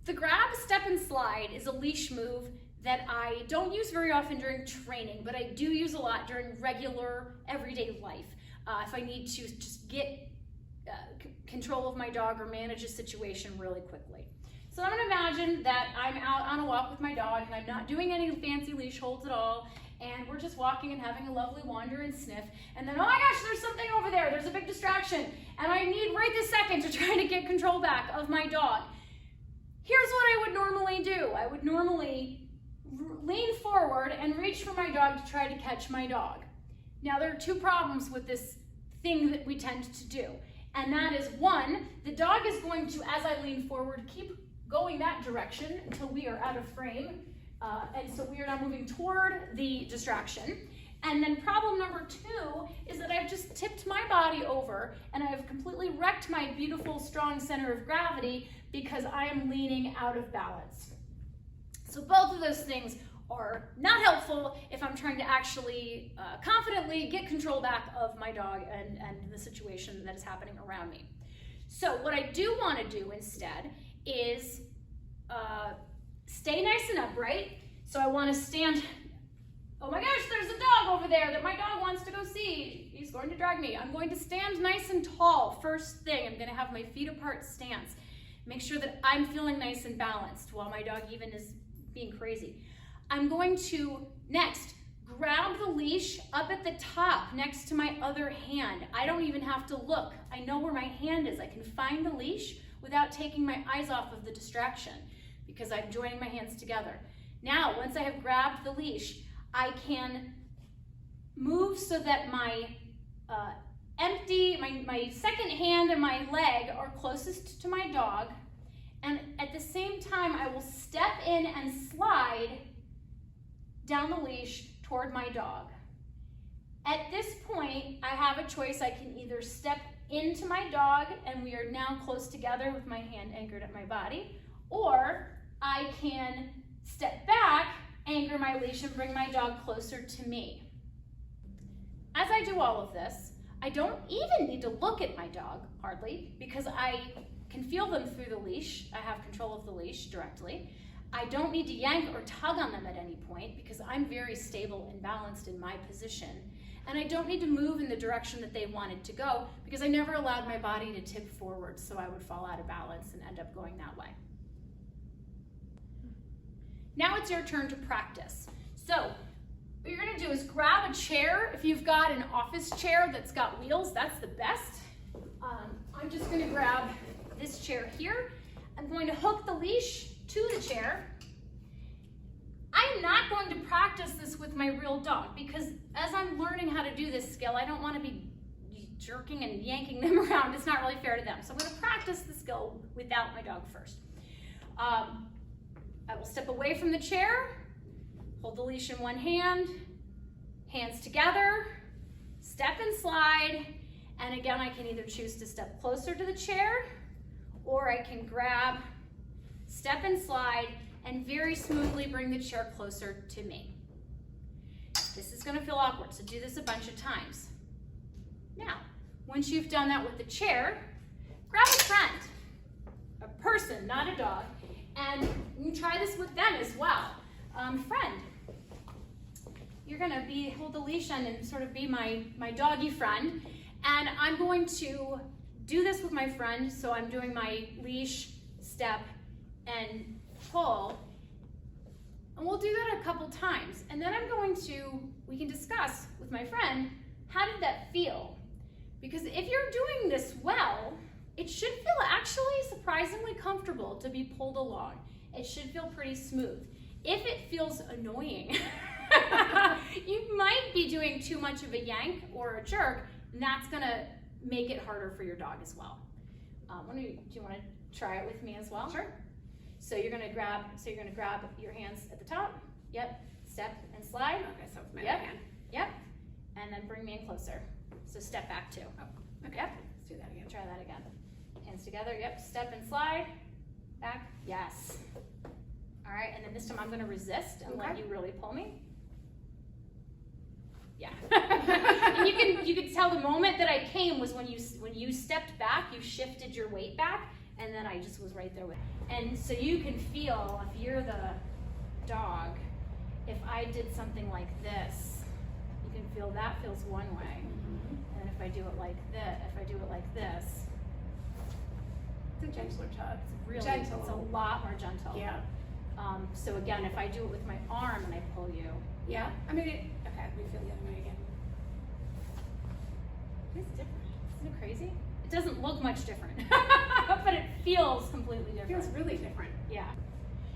The grab, step, and slide is a leash move that I don't use very often during training, but I do use a lot during regular, everyday life. If I need to just get control of my dog or manage a situation really quickly. So I'm gonna imagine that I'm out on a walk with my dog and I'm not doing any fancy leash holds at all, and we're just walking and having a lovely wander and sniff, and then, oh my gosh, there's something over there, there's a big distraction, and I need right this second to try to get control back of my dog. Here's what I would normally do. I would normally lean forward and reach for my dog to try to catch my dog. Now there are two problems with this thing that we tend to do. And that is, one, the dog is going to, as I lean forward, keep going that direction until we are out of frame. And so we are now moving toward the distraction. And then problem number two is that I've just tipped my body over and I've completely wrecked my beautiful, strong center of gravity because I am leaning out of balance. So both of those things are not helpful if I'm trying to actually confidently get control back of my dog and the situation that is happening around me. So what I do want to do instead is stay nice and upright. So I want to stand, oh my gosh, there's a dog over there that my dog wants to go see. He's going to drag me. I'm going to stand nice and tall first thing. I'm going to have my feet apart stance. Make sure that I'm feeling nice and balanced while my dog even is being crazy. I'm going to next grab the leash up at the top next to my other hand. I don't even have to look. I know where my hand is. I can find the leash without taking my eyes off of the distraction because I'm joining my hands together. Now, once I have grabbed the leash, I can move so that my my second hand and my leg are closest to my dog. And at the same time, I will step in and slide down the leash toward my dog. At this point, I have a choice. I can either step into my dog and we are now close together with my hand anchored at my body, or I can step back, anchor my leash, and bring my dog closer to me. As I do all of this, I don't even need to look at my dog, hardly, because I can feel them through the leash. I have control of the leash directly. I don't need to yank or tug on them at any point because I'm very stable and balanced in my position. And I don't need to move in the direction that they wanted to go because I never allowed my body to tip forward so I would fall out of balance and end up going that way. Now it's your turn to practice. So what you're gonna do is grab a chair. If you've got an office chair that's got wheels, that's the best. I'm just gonna grab this chair here. I'm going to hook the leash to the chair. I'm not going to practice this with my real dog because as I'm learning how to do this skill, I don't want to be jerking and yanking them around. It's not really fair to them. So I'm going to practice the skill without my dog first. I will step away from the chair, hold the leash in one hand, hands together, step and slide, and again I can either choose to step closer to the chair or I can grab, step and slide, and very smoothly bring the chair closer to me. This is gonna feel awkward, so do this a bunch of times. Now, once you've done that with the chair, grab a friend, a person, not a dog, and you can try this with them as well. Friend, you're gonna hold the leash on and sort of be my doggy friend, and I'm going to do this with my friend, so I'm doing my leash, step, and pull, and we'll do that a couple times. And then we can discuss with my friend, how did that feel? Because if you're doing this well, it should feel actually surprisingly comfortable to be pulled along. It should feel pretty smooth. If it feels annoying, you might be doing too much of a yank or a jerk, and that's gonna make it harder for your dog as well. Do you want to try it with me as well? Sure. So you're gonna grab your hands at the top. Yep. Step and slide. Okay, so it's my other hand. Yep. And then bring me in closer. So step back too. Oh, okay. Yep. Let's do that again. Try that again. Hands together. Yep. Step and slide. Back. Yes. All right. And then this time I'm gonna resist and let you really pull me. Yeah. And you can tell the moment that I came was when you stepped back, you shifted your weight back, and then I just was right there with it. And so you can feel, if you're the dog, if I did something like this, you can feel that feels one way. And if I do it like this, It's a gentler tug. it's really, Gentle. it's a lot more gentle. Yeah. So again, if I do it with my arm and I pull you, Yeah. I mean, okay, let me feel the other way again. It's different. isn't it crazy? It doesn't look much different, but it feels completely It different. feels really different. Yeah.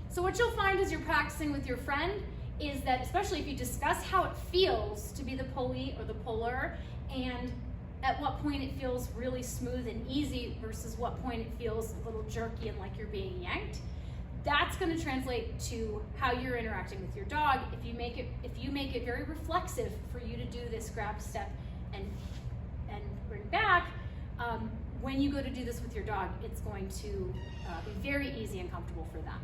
So what you'll find as you're practicing with your friend is that, especially if you discuss how it feels to be the pulley or the puller, and at what point it feels really smooth and easy versus what point it feels a little jerky and like you're being yanked, that's going to translate to how you're interacting with your dog. If you make it very reflexive for you to do this grab, step, and bring back, when you go to do this with your dog, it's going to be very easy and comfortable for them.